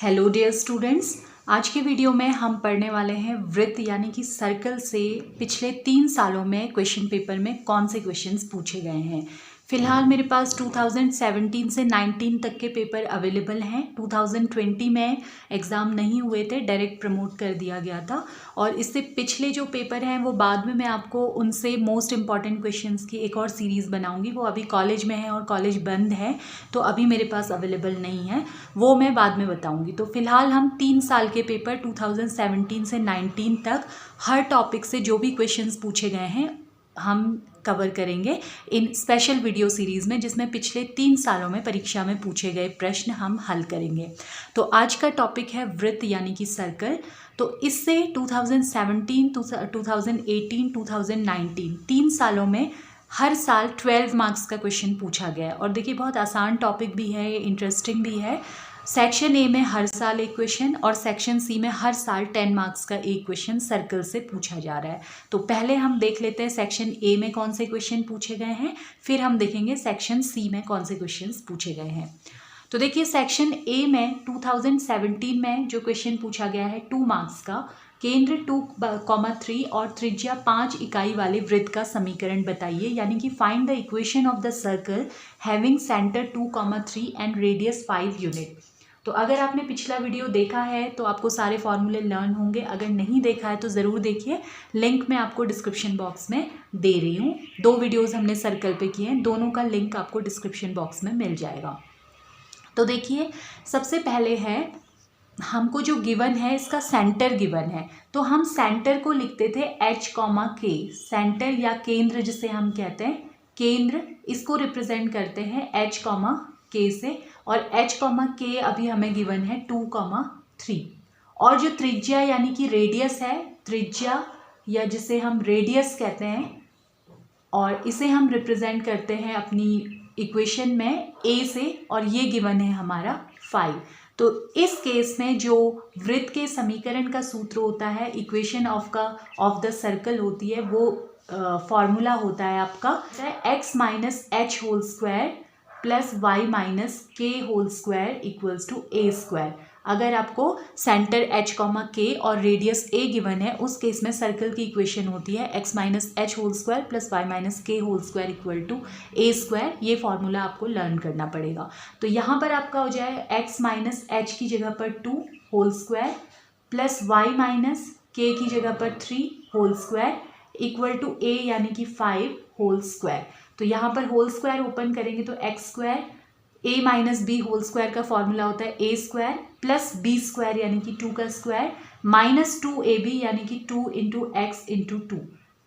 Hello dear students, आज के video में हम पढ़ने वाले हैं वृत्त यानी कि सर्कल से पिछले 3 सालों में क्वेश्चन पेपर में कौन से क्वेश्चंस पूछे गए हैं। फ़िलहाल मेरे पास 2017 से 19 तक के पेपर अवेलेबल हैं। 2020 में एग्ज़ाम नहीं हुए थे, डायरेक्ट प्रमोट कर दिया गया था और इससे पिछले जो पेपर हैं वो बाद में मैं आपको उनसे मोस्ट इम्पॉर्टेंट क्वेश्चंस की एक और सीरीज़ बनाऊंगी। वो अभी कॉलेज में है और कॉलेज बंद है तो अभी मेरे पास अवेलेबल नहीं है, वो मैं बाद में बताऊंगी। तो फिलहाल हम 3 साल के पेपर 2017 से 19 तक हर टॉपिक से जो भी क्वेश्चंस पूछे गए हैं हम कवर करेंगे इन स्पेशल वीडियो सीरीज़ में, जिसमें पिछले 3 सालों में परीक्षा में पूछे गए प्रश्न हम हल करेंगे। तो आज का टॉपिक है वृत्त यानी कि सर्कल। तो इससे 2017, 2018, 2019 3 सालों में हर साल 12 मार्क्स का क्वेश्चन पूछा गया है। और देखिए बहुत आसान टॉपिक भी है, ये इंटरेस्टिंग भी है। सेक्शन ए में हर साल एक क्वेश्चन और सेक्शन सी में हर साल 10 मार्क्स का एक क्वेश्चन सर्कल से पूछा जा रहा है। तो पहले हम देख लेते हैं सेक्शन ए में कौन से क्वेश्चन पूछे गए हैं, फिर हम देखेंगे सेक्शन सी में कौन से क्वेश्चन पूछे गए हैं। तो देखिए सेक्शन ए में 2017 में जो क्वेश्चन पूछा गया है 2 मार्क्स का, केंद्र 2,3 और त्रिज्या 5 इकाई वाले वृत्त का समीकरण बताइए, यानी कि find the equation of the circle having centre 2,3 and radius 5 unit. तो अगर आपने पिछला वीडियो देखा है तो आपको सारे फॉर्मूले लर्न होंगे, अगर नहीं देखा है तो ज़रूर देखिए, लिंक मैं आपको डिस्क्रिप्शन बॉक्स में दे रही हूँ। 2 वीडियोज़ हमने सर्कल पे किए हैं, दोनों का लिंक आपको डिस्क्रिप्शन बॉक्स में मिल जाएगा। तो देखिए सबसे पहले है, हमको जो गिवन है इसका सेंटर गिवन है, तो हम सेंटर को लिखते थे H, K। सेंटर या केंद्र जिसे हम कहते हैं केंद्र, इसको रिप्रेजेंट करते हैं H, K से, और H, K अभी हमें गिवन है 2,3। और जो त्रिज्या यानी कि रेडियस है, त्रिज्या या जिसे हम रेडियस कहते हैं, और इसे हम रिप्रेजेंट करते हैं अपनी इक्वेशन में A से, और ये गिवन है हमारा 5। तो इस केस में जो वृत्त के समीकरण का सूत्र होता है, इक्वेशन ऑफ द सर्कल होती है, वो फॉर्मूला होता है आपका x minus H whole square plus Y minus K whole square equals to A square. अगर आपको सेंटर H, K और रेडियस A गिवन है, उस केस में सर्कल की इक्वेशन होती है x minus H whole square plus Y minus K whole square equal to A square. ये फॉर्मूला आपको लर्न करना पड़ेगा। तो यहाँ पर आपका हो जाए x माइनस एच की जगह पर 2 whole square plus Y minus के की जगह पर 3 whole square equal to a यानी कि 5 होल स्क्वायर। तो यहाँ पर होल स्क्वायर ओपन करेंगे तो एक्स स्क्वायर ए माइनस बी होल स्क्वायर का फॉर्मूला होता है ए स्क्वायर प्लस बी स्क्वायर यानी कि 2 का स्क्वायर माइनस 2ab यानी कि 2 इंटू एक्स इंटू 2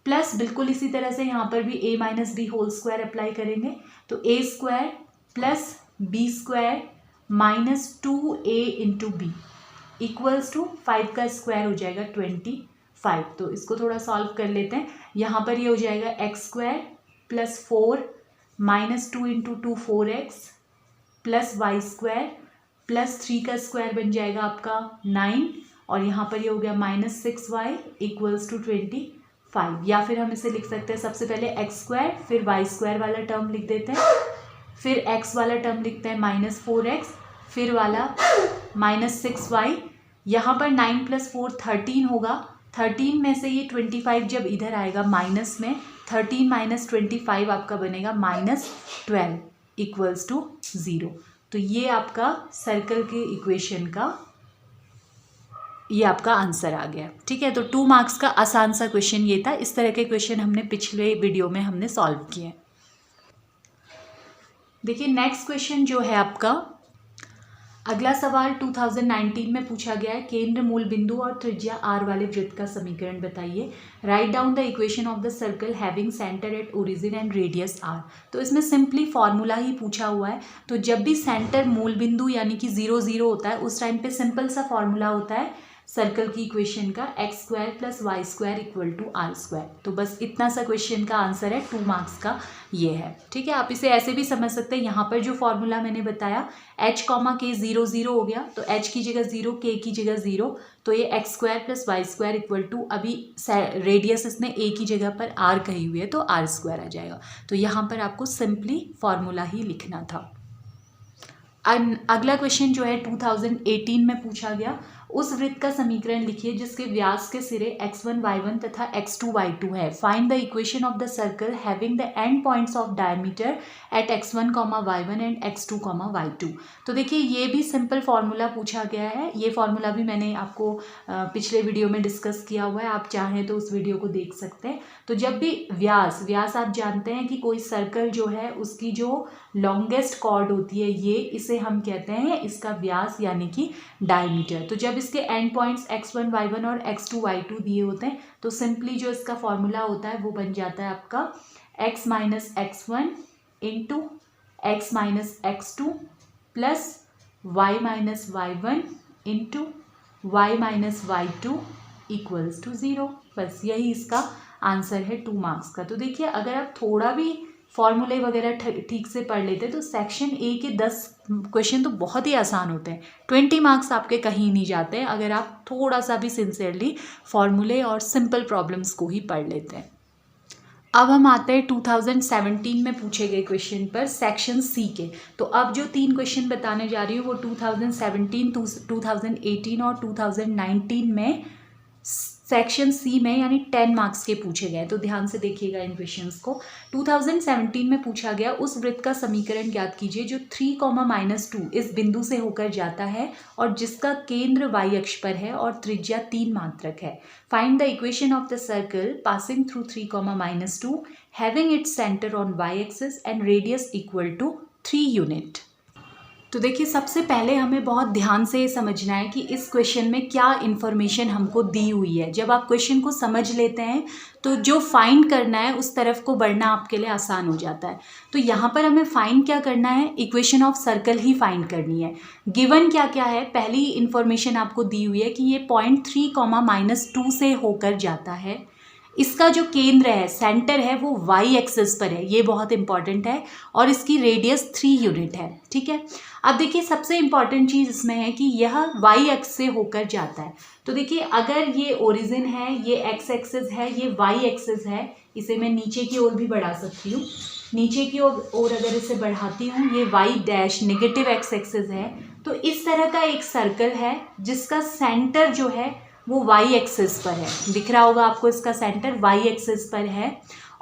प्लस बिल्कुल इसी तरह से यहाँ पर भी a minus B whole square apply करेंगे तो A square plus B square minus 2a into B equals to 5 का स्क्वायर हो जाएगा 25। तो इसको थोड़ा सॉल्व कर लेते हैं। यहाँ पर ये हो जाएगा x square plus 4 minus 2 into 2 4x plus y square plus 3 का स्क्वायर बन जाएगा आपका 9, और यहाँ पर ये हो गया माइनस 6y इक्वल्स टू 25। या फिर हम इसे लिख सकते हैं, सबसे पहले एक्स स्क्वायर फिर वाई स्क्वायर वाला टर्म लिख देते हैं, फिर एक्स वाला टर्म लिखते हैं माइनस 4x, फिर वाला माइनस 6y। यहाँ पर 9 प्लस 4 13 होगा, 13 में से ये 25 जब इधर आएगा माइनस में, 13 माइनस 25 आपका बनेगा माइनस 12 इक्वल्स टू 0। तो ये आपका सर्कल के इक्वेशन का ये आपका आंसर आ गया। ठीक है, तो 2 मार्क्स का आसान सा क्वेश्चन ये था। इस तरह के क्वेश्चन हमने पिछले वीडियो में हमने सॉल्व किए। देखिए नेक्स्ट क्वेश्चन जो है आपका, अगला सवाल 2019 में पूछा गया है, केंद्र मूल बिंदु और त्रिज्या r वाले वृत्त का समीकरण बताइए। Write down the equation of the circle having centre at origin and radius r। तो इसमें सिंपली फॉर्मूला ही पूछा हुआ है। तो जब भी सेंटर मूल बिंदु यानी कि 0 0 होता है, उस टाइम पे सिंपल सा फॉर्मूला होता है सर्कल की इक्वेशन का, x square plus y square equal to r square. तो बस इतना सा क्वेश्चन का आंसर है, 2 मार्क्स का ये है। ठीक है, आप इसे ऐसे भी समझ सकते हैं, यहाँ पर जो फॉर्मूला मैंने बताया h, K 0 0 हो गया, तो h की जगह 0, k की जगह 0, तो ये x square plus y square equal to, अभी रेडियस इसने a की जगह पर r कही हुई है तो r स्क्वायर आ जाएगा। तो यहाँ पर आपको सिंपली फॉर्मूला ही लिखना था। अगला क्वेश्चन जो है 2018 में पूछा गया, उस वृत्त का समीकरण लिखिए जिसके व्यास के सिरे x1 y1 तथा x2 y2 है। Find the equation of the circle having the end points of diameter at x1, y1 and x2, y2। तो देखिए ये भी सिंपल फार्मूला पूछा गया है। ये फार्मूला भी मैंने आपको पिछले वीडियो में डिस्कस किया हुआ है, आप चाहें तो उस वीडियो को देख सकते हैं। तो जब भी व्यास आप जानते हैं कि कोई सर्कल जो है उसकी जो लॉन्गेस्ट कॉर्ड होती है ये, इसे हम कहते हैं इसका व्यास यानी कि डायमीटर। तो जब इसके एंड पॉइंट्स x1 y1 और x2 y2 दिए होते हैं तो सिंपली जो इसका फॉर्मूला होता है वो बन जाता है आपका x minus x1 into x minus x2 plus y minus y1 into y minus y2 equals to 0। बस यही इसका आंसर है 2 मार्क्स का। तो देखिए अगर आप थोड़ा भी फॉर्मूले वगैरह ठीक से पढ़ लेते तो सेक्शन ए के 10 क्वेश्चन तो बहुत ही आसान होते हैं। 20 मार्क्स आपके कहीं नहीं जाते हैं अगर आप थोड़ा सा भी सिंसियरली फॉर्मूले और सिंपल प्रॉब्लम्स को ही पढ़ लेते हैं। अब हम आते हैं 2017 में पूछे गए क्वेश्चन पर, सेक्शन सी के। तो अब जो 3 क्वेश्चन बताने जा रही हूँ वो 2017, 2018 और 2019 में सेक्शन सी में यानी 10 मार्क्स के पूछे गए। तो ध्यान से देखिएगा इन क्वेश्चंस को। 2017 में पूछा गया, उस वृत्त का समीकरण ज्ञात कीजिए जो 3, -2 इस बिंदु से होकर जाता है और जिसका केंद्र y अक्ष पर है और त्रिज्या 3 मात्रक है। Find the equation of the circle passing through 3, -2 having its centre on y axis and radius equal to 3 unit. तो देखिए सबसे पहले हमें बहुत ध्यान से ये समझना है कि इस क्वेश्चन में क्या इन्फॉर्मेशन हमको दी हुई है। जब आप क्वेश्चन को समझ लेते हैं तो जो फाइंड करना है उस तरफ को बढ़ना आपके लिए आसान हो जाता है। तो यहाँ पर हमें फाइंड क्या करना है, equation of circle he find करनी है। गिवन क्या क्या है, पहली इन्फॉर्मेशन आपको दी हुई है कि ये पॉइंट 3, -2 से होकर जाता है। इसका जो केंद्र है, सेंटर है, वो y एक्सिस पर है, ये बहुत इंपॉर्टेंट है, और इसकी रेडियस 3 यूनिट है। ठीक है, अब देखिए सबसे इंपॉर्टेंट चीज़ इसमें है कि यह y एक्स से होकर जाता है। तो देखिए अगर ये ओरिजिन है, ये x एक्सिस है, ये y एक्सिस है, इसे मैं नीचे की ओर भी बढ़ा सकती हूँ। नीचे की ओर अगर इसे बढ़ाती हूँ, ये y dash negative x axis है। तो इस तरह का एक सर्कल है जिसका सेंटर जो है वो y एक्सिस पर है। दिख रहा होगा आपको, इसका सेंटर y एक्सिस पर है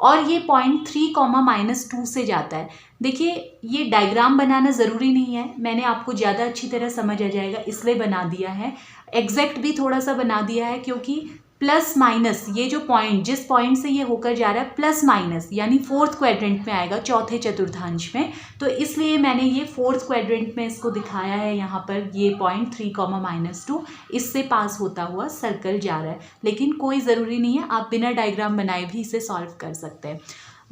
और ये पॉइंट 3, -2 से जाता है। देखिए ये डायग्राम बनाना ज़रूरी नहीं है, मैंने आपको ज़्यादा अच्छी तरह समझ आ जाएगा इसलिए बना दिया है। एग्जैक्ट भी थोड़ा सा बना दिया है क्योंकि प्लस माइनस, ये जो पॉइंट, जिस पॉइंट से ये होकर जा रहा है प्लस माइनस यानी 4th क्वाड्रेंट में आएगा, चौथे चतुर्थांश में। तो इसलिए मैंने ये 4th क्वाड्रेंट में इसको दिखाया है। यहाँ पर ये पॉइंट 3, -2 इससे पास होता हुआ सर्कल जा रहा है, लेकिन कोई ज़रूरी नहीं है, आप बिना डायग्राम बनाए भी इसे सॉल्व कर सकते हैं।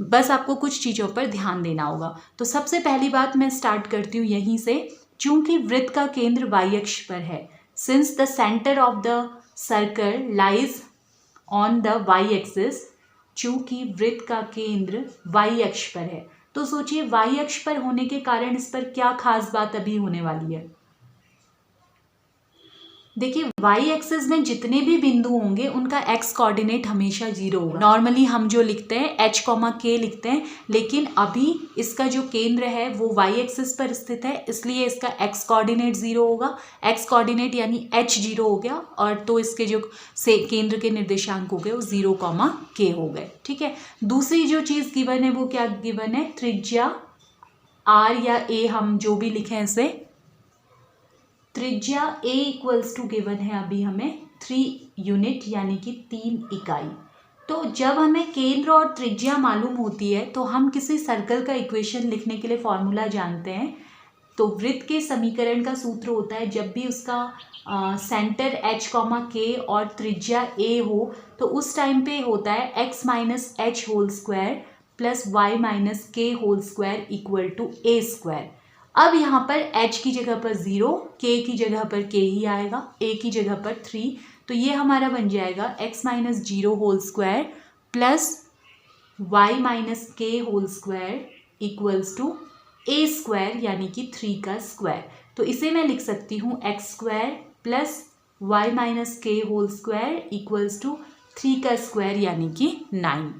बस आपको कुछ चीज़ों पर ध्यान देना होगा। तो सबसे पहली बात मैं स्टार्ट करती हूँ यहीं से। चूँकि वृत्त का केंद्र y अक्ष पर है, since the centre of the circle lies on the y axis, चूँकि वृत्त का केंद्र y अक्ष पर है, तो सोचिए y अक्ष पर होने के कारण इस पर क्या खास बात अभी होने वाली है। देखिए y एक्सिस में जितने भी बिंदु होंगे उनका x कोऑर्डिनेट हमेशा 0 होगा। नॉर्मली हम जो लिखते हैं h, k लिखते हैं, लेकिन अभी इसका जो केंद्र है वो y एक्सिस पर स्थित है, इसलिए इसका x कोऑर्डिनेट 0 होगा। x कोऑर्डिनेट यानी h 0 हो गया, और तो इसके जो से केंद्र के निर्देशांक हो गए वो 0, k हो गए। ठीक है, दूसरी जो चीज़ गिवन है वो क्या गिवन है, त्रिज्या r या a, हम जो भी लिखें इसे, त्रिज्या a इक्वल्स टू गिवन है अभी हमें 3 यूनिट यानी कि 3 इकाई। तो जब हमें केंद्र और त्रिज्या मालूम होती है तो हम किसी सर्कल का इक्वेशन लिखने के लिए फॉर्मूला जानते हैं। तो वृत्त के समीकरण का सूत्र होता है, जब भी उसका सेंटर h, k और त्रिज्या a हो तो उस टाइम पे होता है x minus H whole square plus y minus K whole square equal to a square. अब यहाँ पर h की जगह पर 0, k की जगह पर k ही आएगा, a की जगह पर 3, तो ये हमारा बन जाएगा x minus 0 whole square plus y minus K whole square equals to a square यानी कि 3 का स्क्वायर। तो इसे मैं लिख सकती हूँ x square plus y minus K whole square equals to 3 का स्क्वायर यानी कि 9।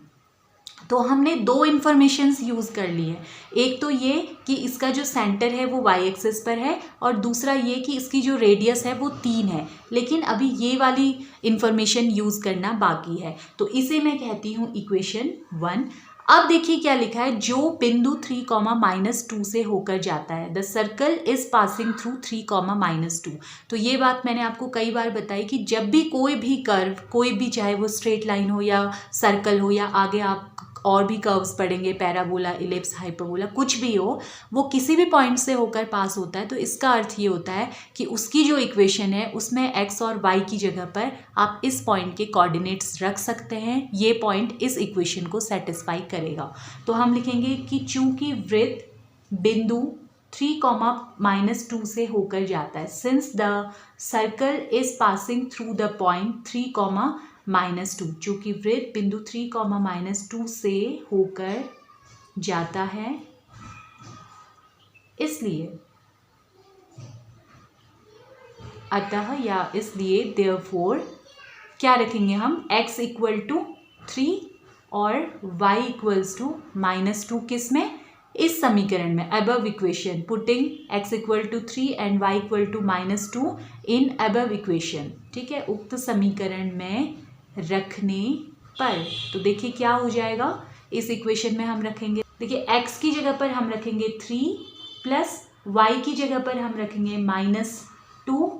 तो हमने दो इन्फॉर्मेशंस यूज़ कर ली है। एक तो ये कि इसका जो सेंटर है वो वाई एक्सिस पर है, और दूसरा ये कि इसकी जो रेडियस है वो 3 है। लेकिन अभी ये वाली इन्फॉर्मेशन यूज़ करना बाकी है, तो इसे मैं कहती हूँ इक्वेशन 1। अब देखिए क्या लिखा है, जो बिंदु 3, -2 से होकर जाता है, the circle is passing through 3, -2। तो ये बात मैंने आपको कई बार बताई कि जब भी कोई भी कर्व, कोई भी, चाहे वो स्ट्रेट लाइन हो या सर्कल हो या आगे आप और भी कर्व्स पढ़ेंगे, पैराबोला, इलिप्स, हाइपरबोला, कुछ भी हो, वो किसी भी पॉइंट से होकर पास होता है। तो इसका अर्थ ये होता है कि उसकी जो इक्वेशन है उसमें एक्स और वाई की जगह पर आप इस पॉइंट के कोऑर्डिनेट्स रख सकते हैं। ये पॉइंट इस इक्वेशन को सेटिस्फाई करेगा। तो हम लिखेंगे कि चूंकि वृत्त बिंदु 3, -2 से होकर जाता है, since the circle is passing through the point 3, -2, चूंकि वृत्त बिंदु 3, -2 से होकर जाता है, इसलिए, अतः या इसलिए, देयरफॉर क्या रखेंगे हम, x = 3 और y = -2 किस में, इस समीकरण में, above equation, putting x = 3 and y = -2 in above equation. ठीक है, उक्त समीकरण में रखने पर, तो देखिए क्या हो जाएगा, इस इक्वेशन में हम रखेंगे, देखिए x की जगह पर हम रखेंगे 3 प्लस y की जगह पर हम रखेंगे -2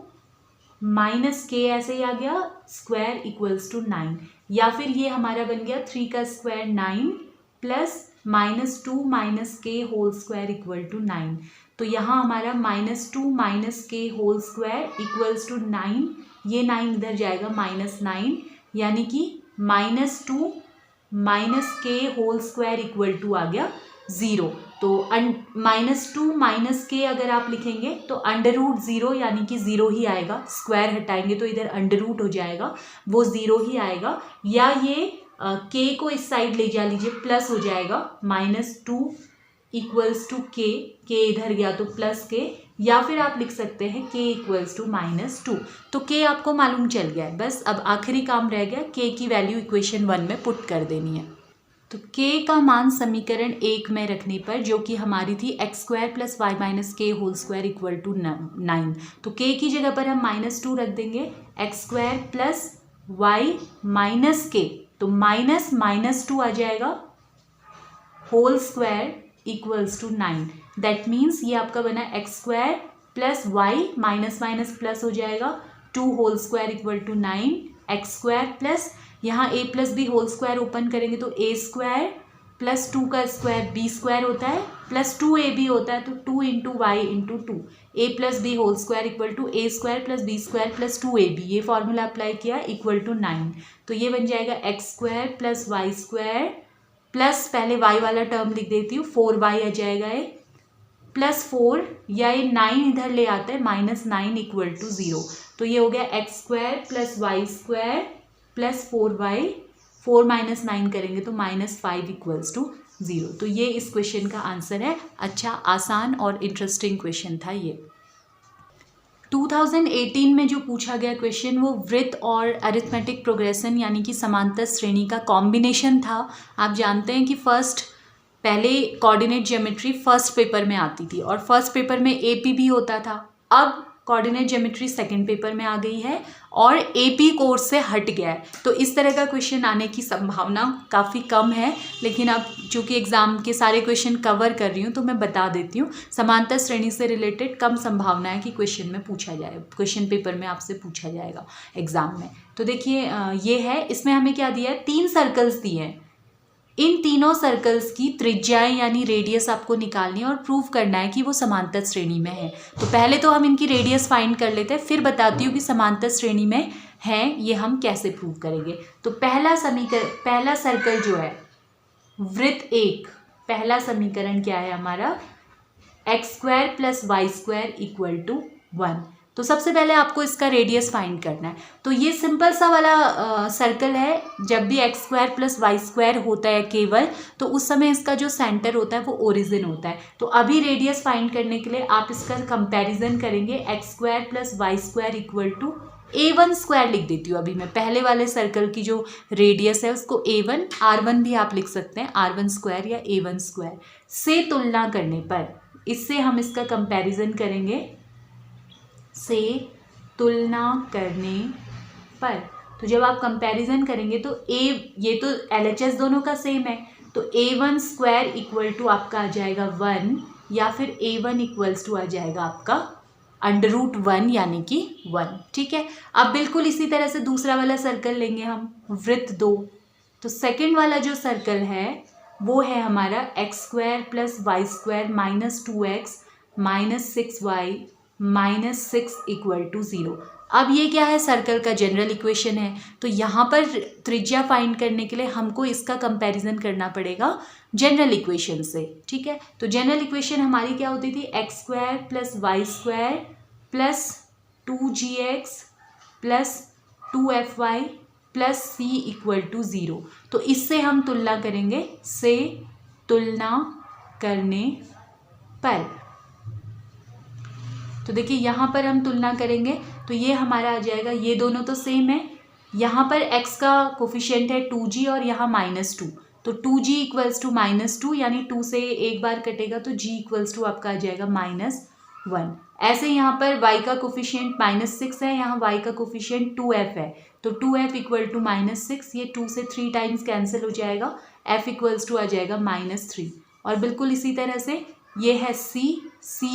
माइनस के, ऐसे ही आ गया, स्क्वायर = 9, या फिर ये हमारा बन गया 3 का square 9 plus -2 minus K whole square = 9। तो यहाँ हमारा -2 माइनस के होल स्क्वायर = 9, ये 9 इधर जाएगा -9, यानी कि -2 माइनस के होल स्क्वायर = आ गया 0। तो -2 माइनस के अगर आप लिखेंगे तो √0 यानी कि 0 ही आएगा, स्क्वायर हटाएंगे तो इधर √ हो जाएगा, वो 0 ही आएगा। या ये के को इस साइड ले जा लीजिए, प्लस हो जाएगा, -2 = के इधर गया तो प्लस के, या फिर आप लिख सकते हैं k = -2। तो k आपको मालूम चल गया है, बस अब आखिरी काम रह गया, k की वैल्यू इक्वेशन 1 में पुट कर देनी है। तो k का मान समीकरण 1 में रखने पर, जो कि हमारी थी x² + y - k whole square = 9, तो k की जगह पर हम -2 रख देंगे, x² + y - k, तो -2 आ जाएगा, होल स्क्वायर = 9। दैट मीन्स ये आपका बना x² + y माइनस प्लस हो जाएगा, 2 होल स्क्वायर = 9, x² प्लस यहाँ a + b whole square open करेंगे तो a² + 2 का स्क्वायर b² होता है, प्लस 2ab होता है, तो 2 × y × 2, a + b whole square = a² + b² + 2ab, ये फॉर्मूला अप्लाई किया = 9। तो ये बन जाएगा x² + y² प्लस, पहले y वाला टर्म लिख देती हूँ, 4y आ जाएगा, ये +4, या ये 9 इधर ले आता है, -9 = 0। तो ये हो गया x² + y² प्लस 4y, 4 - 9 करेंगे तो -5 = 0। तो ये इस क्वेश्चन का आंसर है। अच्छा, आसान और इंटरेस्टिंग क्वेश्चन था ये। 2018 में जो पूछा गया क्वेश्चन वो वृत्त और अरिथमेटिक प्रोग्रेशन यानी कि समांतर श्रेणी का कॉम्बिनेशन था। आप जानते हैं कि पहले कोऑर्डिनेट ज्योमेट्री फर्स्ट पेपर में आती थी और फर्स्ट पेपर में एपी भी होता था। अब कोऑर्डिनेट ज्योमेट्री सेकंड पेपर में आ गई है और एपी कोर्स से हट गया है, तो इस तरह का क्वेश्चन आने की संभावना काफ़ी कम है। लेकिन अब चूंकि एग्जाम के सारे क्वेश्चन कवर कर रही हूँ तो मैं बता देती हूँ, समांतर श्रेणी से रिलेटेड कम संभावना है कि क्वेश्चन में पूछा जाए, क्वेश्चन पेपर में आपसे पूछा जाएगा एग्जाम में। तो देखिए ये है, इसमें हमें क्या दिया है, 3 सर्कल्स दिए हैं। इन तीनों सर्कल्स की त्रिज्याएं यानी रेडियस आपको निकालनी है और प्रूव करना है कि वो समांतर श्रेणी में है। तो पहले तो हम इनकी रेडियस फाइंड कर लेते हैं, फिर बताती हूँ कि समांतर श्रेणी में है ये हम कैसे प्रूव करेंगे। तो पहला सर्कल जो है वृत्त 1, पहला समीकरण क्या है हमारा, x² + y² = 1। तो सबसे पहले आपको इसका रेडियस फाइंड करना है। तो ये सिंपल सा वाला सर्कल है, जब भी x square plus y square होता है केवल, तो उस समय इसका जो सेंटर होता है वो ओरिजिन होता है। तो अभी रेडियस फाइंड करने के लिए आप इसका कंपैरिजन करेंगे, x square plus y square equal to a1 square लिख देती हूँ अभी मैं, पहले वाले सर्कल की जो रेडियस है उसको a1, r1 भी आप लिख सकते हैं, r1 स्क्वायर या a1 स्क्वायर से तुलना करने पर, इससे हम इसका कंपैरिजन करेंगे, से तुलना करने पर। तो जब आप कंपैरिजन करेंगे तो ये तो LHS दोनों का सेम है, तो a1 स्क्वायर इक्वल टू आपका आ जाएगा 1, या फिर a1 इक्वल्स टू आ जाएगा आपका √1 यानी कि 1। ठीक है, अब बिल्कुल इसी तरह से दूसरा वाला सर्कल लेंगे हम, वृत्त 2। तो सेकेंड वाला जो सर्कल है वो है हमारा x square plus y square minus 2x minus 6y minus 6 equal to 0। अब ये क्या है, सर्कल का जनरल इक्वेशन है। तो यहाँ पर त्रिज्या फाइंड करने के लिए हमको इसका कंपैरिजन करना पड़ेगा जनरल इक्वेशन से। ठीक है, तो जनरल इक्वेशन हमारी क्या होती थी, x square plus y square plus 2gx plus 2fy plus c equal to 0। तो इससे हम तुलना करेंगे, से तुलना करने पर। तो देखिए यहाँ पर हम तुलना करेंगे तो ये हमारा आ जाएगा, ये दोनों तो सेम है, यहाँ पर x का कोफिशिएंट है 2g और यहाँ -2, तो 2g इक्वल्स टू -2, यानी 2 से एक बार कटेगा तो g इक्वल्स टू आपका आ जाएगा -1। ऐसे यहाँ पर y का कोफिशिएंट -6 है, यहाँ y का कोफिशिएंट 2f है, तो 2f इक्वल टू -6, ये 2 से 3 टाइम्स कैंसिल हो जाएगा, f इक्वल्स टू आ जाएगा -3। और बिल्कुल इसी तरह से ये है c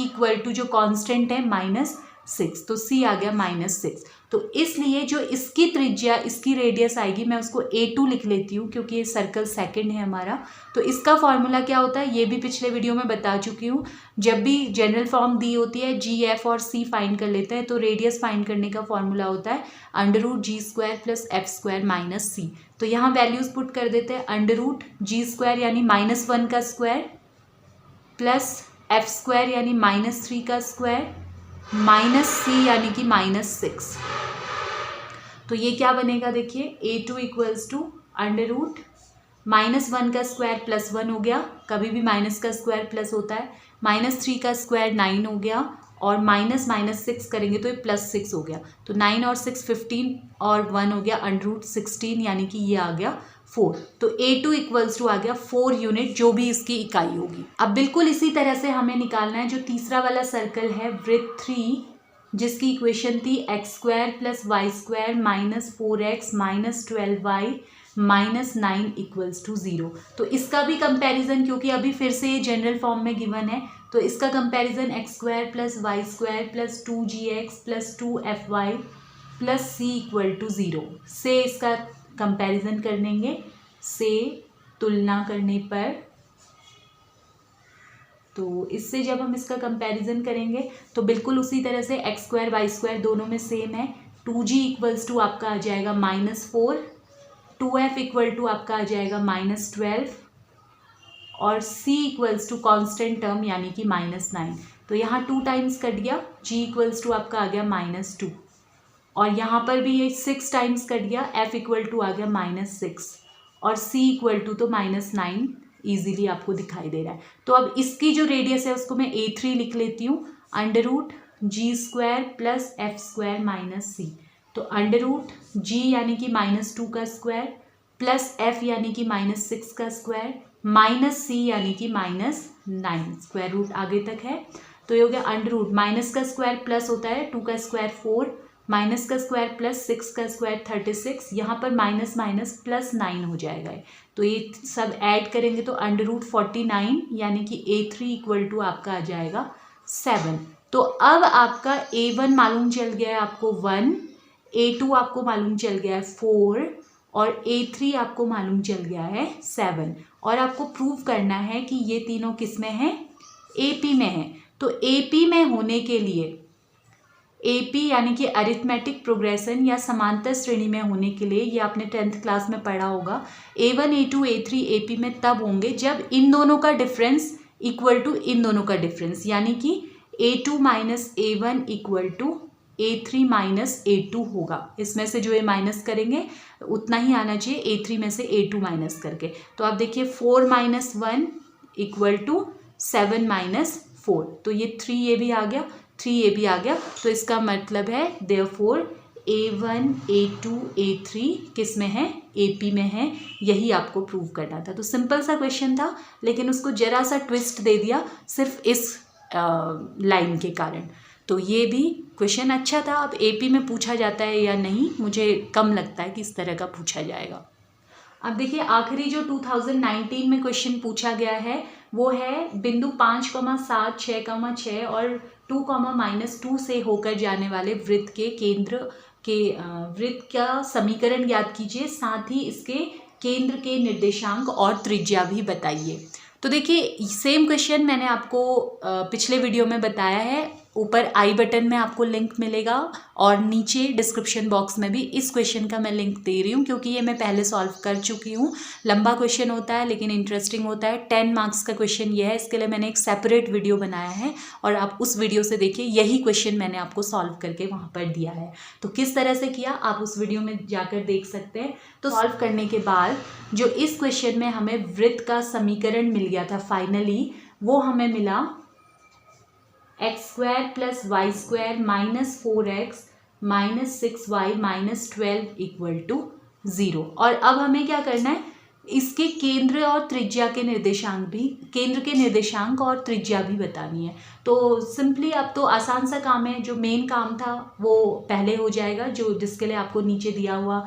इक्वल टू जो कांस्टेंट है -6, तो c आ गया -6। तो इसलिए जो इसकी त्रिज्या, इसकी रेडियस आएगी, मैं उसको a2 लिख लेती हूँ क्योंकि ये सर्कल सेकंड है हमारा। तो इसका फॉर्मूला क्या होता है, ये भी पिछले वीडियो में बता चुकी हूँ। जब भी जनरल फॉर्म दी होती है, g, f और c फाइंड कर लेते हैं, तो रेडियस फाइंड करने का फॉर्मूला होता है √g² plus f² minus c। तो यहाँ वैल्यूज पुट कर देते हैं, √g² यानी -1 का स्क्वायर प्लस f² यानी -3 का स्क्वायर माइनस c यानी कि -6। तो ये क्या बनेगा, देखिए a2 इक्वल्स टू √-1 का स्क्वायर प्लस 1 हो गया, कभी भी माइनस का स्क्वायर प्लस होता है, -3 का स्क्वायर 9 हो गया, और -6 करेंगे तो ये +6 हो गया, तो 9 और 6 15 और 1 हो गया √16, यानी कि ये आ गया 4। तो a2 इक्वल्स टू आ गया 4 यूनिट, जो भी इसकी इकाई होगी। अब बिल्कुल इसी तरह से हमें निकालना है जो तीसरा वाला सर्कल है, वृत्त 3, जिसकी इक्वेशन थी x square plus y square minus 4x minus 12y minus 9 equals to 0। तो इसका भी कंपैरिजन, क्योंकि अभी फिर से ये जनरल फॉर्म में गिवन है, तो इसका comparison x square plus y square plus 2gx plus 2fy plus c equal to 0 से इसका कंपैरिजन करेंगे, से तुलना करने पर। तो इससे जब हम इसका कंपैरिजन करेंगे तो बिल्कुल उसी तरह से एक्स स्क्वायर वाई स्क्वायर दोनों में सेम है, 2g इक्वल्स टू आपका आ जाएगा -4, 2f इक्वल टू आपका आ जाएगा -12, और c equals to constant term यानी कि -9। तो यहाँ 2 टाइम्स कट गया, g इक्वल्स टू आपका आ गया -2, और यहाँ पर भी ये 6 टाइम्स कट गया, f इक्वल टू आ गया -6, और c इक्वल टू तो -9 ईजिली आपको दिखाई दे रहा है। तो अब इसकी जो रेडियस है उसको मैं a3 लिख लेती हूँ, √g² plus f² minus c। तो √g यानी कि -2 का स्क्वायर प्लस f यानी कि -6 का स्क्वायर माइनस c यानी कि -9, स्क्वायर रूट आगे तक है। तो ये हो गया √ माइनस का स्क्वायर प्लस होता है, 2 का स्क्वायर 4, माइनस का स्क्वायर प्लस 6 का स्क्वायर 36, यहाँ पर माइनस माइनस प्लस 9 हो जाएगा। तो ये सब ऐड करेंगे तो √49 यानी कि a3 इक्वल टू आपका आ जाएगा 7। तो अब आपका a1 मालूम चल गया है आपको 1, a2 आपको मालूम चल गया है 4, और a3 आपको मालूम चल गया है 7, और आपको प्रूव करना है कि ये तीनों किस में है, AP में है। तो AP में होने के लिए, AP यानी कि अरिथमेटिक प्रोग्रेशन या समांतर श्रेणी में होने के लिए, ये आपने 10th क्लास में पढ़ा होगा, A1 A2 A3 AP में तब होंगे जब इन दोनों का डिफरेंस इक्वल टू इन दोनों का डिफरेंस, यानी कि A2 minus A1 equal to A3 minus A2 होगा। इसमें से जो ये माइनस करेंगे उतना ही आना चाहिए A3 में से A2 माइनस करके। तो आप देखिए 4 माइनस 1 इक्वल टू 7 माइनस 4, तो ये 3 ये भी आ गया, 3 ये भी आ गया। तो इसका मतलब है देयरफॉर A1 A2 A3 किस में है, AP में है। यही आपको प्रूव करना था। तो सिंपल सा क्वेश्चन था, लेकिन उसको जरा सा ट्विस्ट दे दिया सिर्फ इस लाइन के कारण। तो ये भी क्वेश्चन अच्छा था। अब AP में पूछा जाता है या नहीं, मुझे कम लगता है कि इस तरह का पूछा जाएगा। अब देखिए आखिरी जो 2019 में क्वेश्चन पूछा गया है वो है बिंदु 5,7, 6,6 और 2,-2 से होकर जाने वाले वृत्त के केंद्र के वृत्त का समीकरण ज्ञात कीजिए, साथ ही इसके केंद्र के निर्देशांक और त्रिज्या भी बताइए। तो देखिए सेम क्वेश्चन मैंने आपको पिछले वीडियो में बताया है। ऊपर आई बटन में आपको लिंक मिलेगा और नीचे डिस्क्रिप्शन बॉक्स में भी इस क्वेश्चन का मैं लिंक दे रही हूँ, क्योंकि ये मैं पहले सॉल्व कर चुकी हूँ। लंबा क्वेश्चन होता है लेकिन इंटरेस्टिंग होता है। 10 मार्क्स का क्वेश्चन ये है, इसके लिए मैंने एक सेपरेट वीडियो बनाया है और आप उस वीडियो से देखिए, यही क्वेश्चन मैंने आपको सॉल्व करके वहाँ पर दिया है। तो किस तरह से किया आप उस वीडियो में जाकर देख सकते हैं। तो सॉल्व करने के बाद जो इस क्वेश्चन में हमें वृत्त का समीकरण मिल गया था फाइनली, वो हमें मिला x² + y² - 4x - 6y - 12 = 0। और अब हमें क्या करना है, इसके केंद्र और त्रिज्या के निर्देशांक भी, केंद्र के निर्देशांक और त्रिज्या भी बतानी है। तो सिंपली अब तो आसान सा काम है। जो मेन काम था वो पहले हो जाएगा, जिसके लिए आपको नीचे दिया हुआ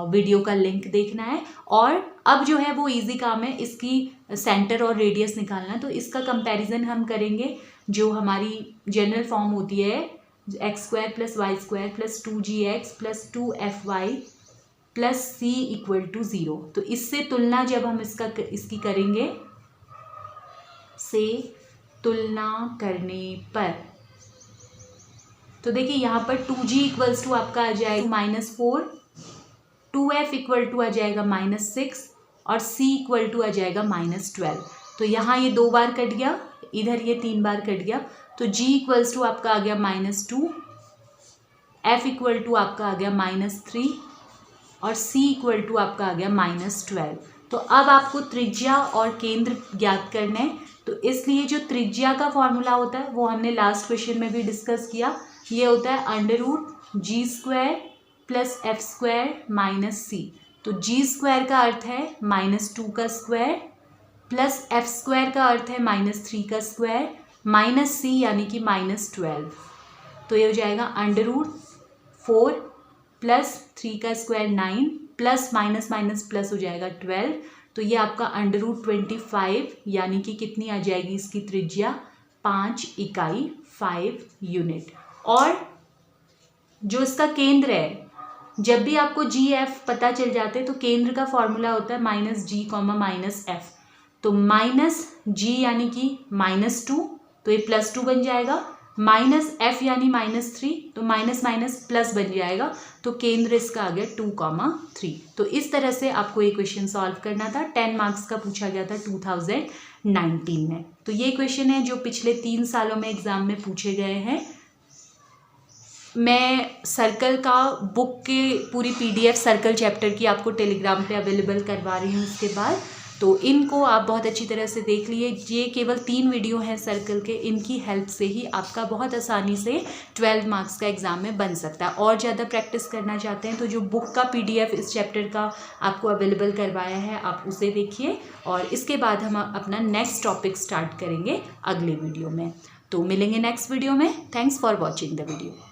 वीडियो का लिंक देखना है। और अब जो है वो इजी काम है, इसकी सेंटर और रेडियस निकालना। तो इसका कंपैरिजन हम करेंगे। जो हमारी जनरल फॉर्म होती है x² + y² + 2gx + 2fy + c = 0। तो इससे तुलना जब हम इसकी करेंगे, से तुलना करने पर, तो देखिए यहाँ पर 2g = आपका आ जाएगा -4, 2f = आ जाएगा -6 और c = आ जाएगा -12। तो यहाँ ये 2 बार कट गया, इधर ये 3 बार कट गया। तो g = आपका आ गया -2, f = आपका आ गया -3 और c = आपका आ गया -12। तो अब आपको त्रिज्या और केंद्र ज्ञात करना है। तो इसलिए जो त्रिज्या का फॉर्मूला होता है वो हमने लास्ट क्वेश्चन में भी डिस्कस किया। ये होता है √g² + f² - c। तो g² का अर्थ है -2 का स्क्वायर, प्लस f² का अर्थ है -3 का स्क्वायर, माइनस c यानी कि -12। तो ये हो जाएगा √4 + 3 का square 9 plus minus minus plus हो जाएगा 12। तो ये आपका √25 यानी कि कितनी आ जाएगी इसकी त्रिज्या, 5 इकाई 5 यूनिट। और जो इसका केंद्र है, जब भी आपको GF पता चल जाते हैं तो केंद्र का फॉर्मूला होता है -G, -F। तो -G यानी कि -2, तो ये +2 बन जाएगा, -F यानी -3, तो माइनस माइनस प्लस बन जाएगा। तो केंद्र इसका आ गया 2,3। तो इस तरह से आपको ये क्वेश्चन सॉल्व करना था। 10 मार्क्स का पूछा गया था 2019 में। तो ये क्वेश्चन है जो पिछले 3 सालों में एग्जाम में पूछे गए हैं। मैं सर्कल का बुक के पूरी PDF सर्कल चैप्टर की आपको टेलीग्राम पे अवेलेबल करवा रही हूँ इसके बाद। तो इनको आप बहुत अच्छी तरह से देख लिए। ये केवल 3 वीडियो हैं सर्कल के, इनकी हेल्प से ही आपका बहुत आसानी से 12 मार्क्स का एग्ज़ाम में बन सकता है। और ज़्यादा प्रैक्टिस करना चाहते हैं तो जो बुक का PDF इस चैप्टर का आपको अवेलेबल करवाया है आप उसे देखिए। और इसके बाद हम अपना नेक्स्ट टॉपिक स्टार्ट करेंगे अगले वीडियो में। तो मिलेंगे नेक्स्ट वीडियो में। Thanks for watching the video.